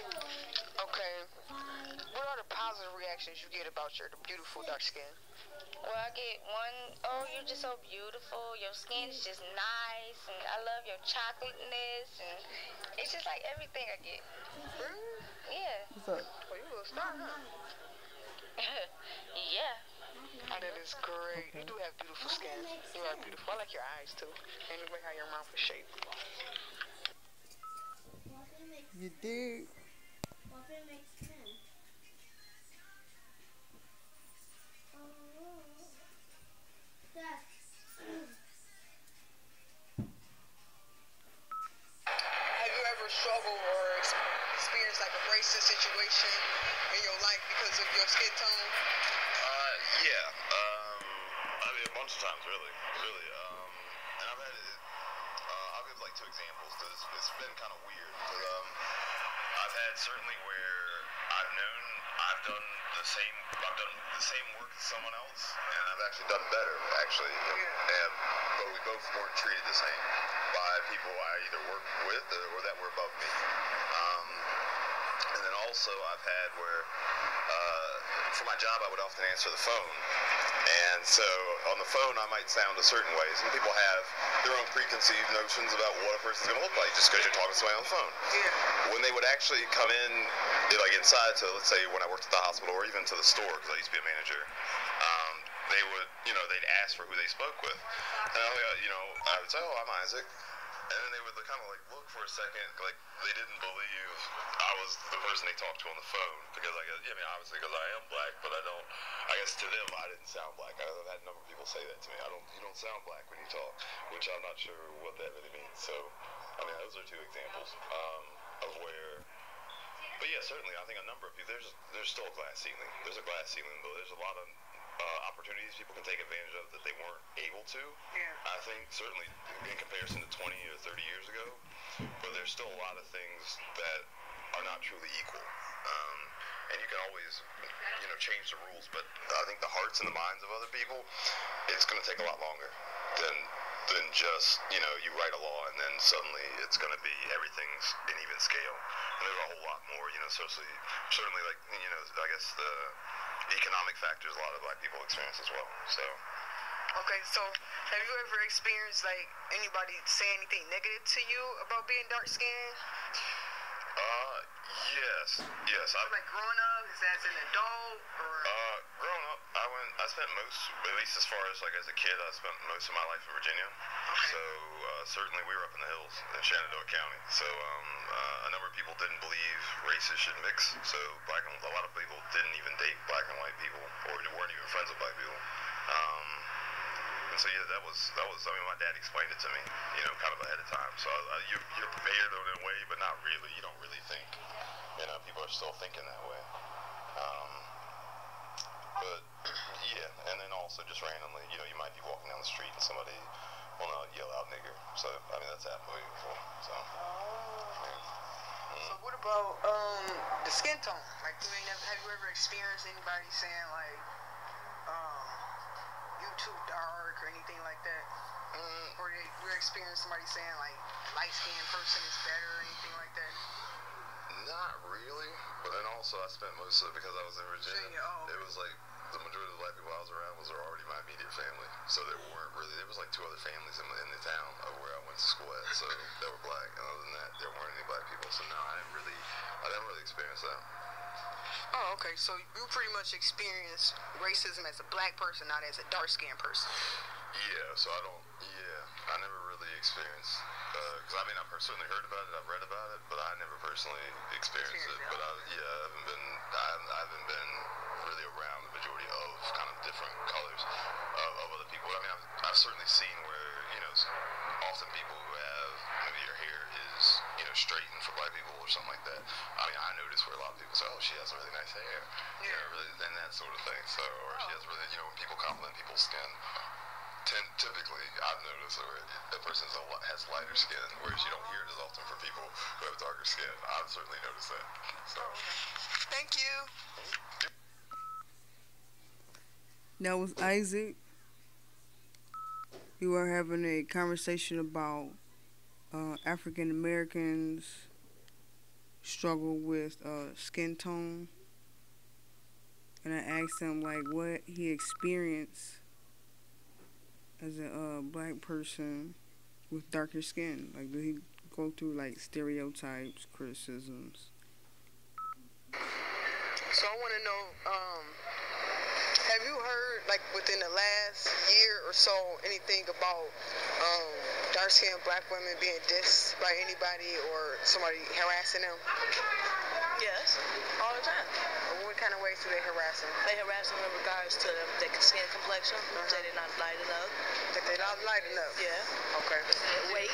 Okay. What are the positive reactions you get about your beautiful dark skin? Well, I get one, oh, you're just so beautiful. Your skin is just nice, and I love your chocolateness, and it's just like everything I get. Really? Yeah. What's up? Oh, you a star, huh? Yeah. That is great. Okay. You do have beautiful skin. You are beautiful. I like your eyes too. And the way how your mouth is shaped. You did. Have you ever struggled or experienced like a racist situation in your life because of your skin tone? Yeah. I mean, a bunch of times, really, really. And I've had it. I'll give like two examples because it's been kind of weird. But, I've had certainly where I've done the same work as someone else, and I've actually done better, actually. And but we both weren't treated the same by people I either worked with or that were above me. And then also I've had where for my job I would often answer the phone. And so on the phone I might sound a certain way. Some people have their own preconceived notions about what a person's going to look like just because you're talking to somebody on the phone. Yeah. When they would actually come in, like inside to, let's say when I worked at the hospital or even to the store, because I used to be a manager, they would, they'd ask for who they spoke with. And I would say, oh, I'm Isaac. And then they would kind of like look for a second, like they didn't believe I was the person they talked to on the phone because obviously because I am black, but I guess to them I didn't sound black. I've had a number of people say that to me. You don't sound black when you talk, which I'm not sure what that really means. So, I mean, those are two examples of where. But yeah, certainly I think a number of people. There's still a glass ceiling. There's a glass ceiling, though. There's a lot of opportunities people can take advantage of that they weren't able to. Yeah. I think certainly in comparison to 20 or 30 years ago, but there's still a lot of things that are not truly equal. And you can always, change the rules, but I think the hearts and the minds of other people, it's going to take a lot longer than just, you write a law and then suddenly it's going to be everything's an even scale. And there's a whole lot more, certainly like, I guess the economic factors a lot of black people experience as well. So. Okay, so have you ever experienced like anybody say anything negative to you about being dark skinned? Yes. Like growing up, is that as an adult or? Growing up, I spent at least as far as like as a kid, I spent most of my life in Virginia. Okay. So certainly we were up in the hills in Shenandoah County. So a number of people didn't believe races should mix. So a lot of people didn't even date black and white people, or weren't even friends with black people. And so yeah, that was. I mean, my dad explained it to me, kind of ahead of time. So you're prepared in a way, but not really. You don't really think. People are still thinking that way. But yeah, and then also just randomly, you might be walking down the street and somebody will not yell out nigger. So I mean, that's happened to me before. So. So what about the skin tone? Like, have you ever experienced anybody saying like, you too dark or anything like that? Or you experienced somebody saying like light skinned person is better or anything like that? Not really, but then also I spent most of it because I was in Virginia. Okay. It was like the majority of the black people I was around were already my immediate family, so there was like two other families in the town of where I went to school at, so they were black, and other than that, there weren't any black people. So no, I didn't really experience that. Oh, okay. So you pretty much experienced racism as a black person, not as a dark skinned person. Yeah, so I never really experienced, because I've certainly heard about it, I've read about it, but I never personally experienced it. But I haven't been really around the majority of kind of different colors of other people. I mean, I've certainly seen where, often people who have, maybe their hair is, straightened for black people or something like that. I mean, I notice where a lot of people say, oh, she has really nice hair, and that sort of thing. So, or she has really, when people compliment people's skin, typically, I've noticed that a person has lighter skin, whereas you don't hear it as often for people who have darker skin. I've certainly noticed that. So. Thank you. That was Isaac. We were having a conversation about African Americans struggle with skin tone, and I asked him like what he experienced as a black person with darker skin. Like, did he go through like stereotypes, criticisms? So I want to know, have you heard, like, within the last year or so, anything about dark-skinned black women being dissed by anybody or somebody harassing them? Yes, all the time. What kind of ways do they harass them? They harass them in regards to their skin complexion, say they're not light enough. That they're not light enough? Yeah. Okay. Weight.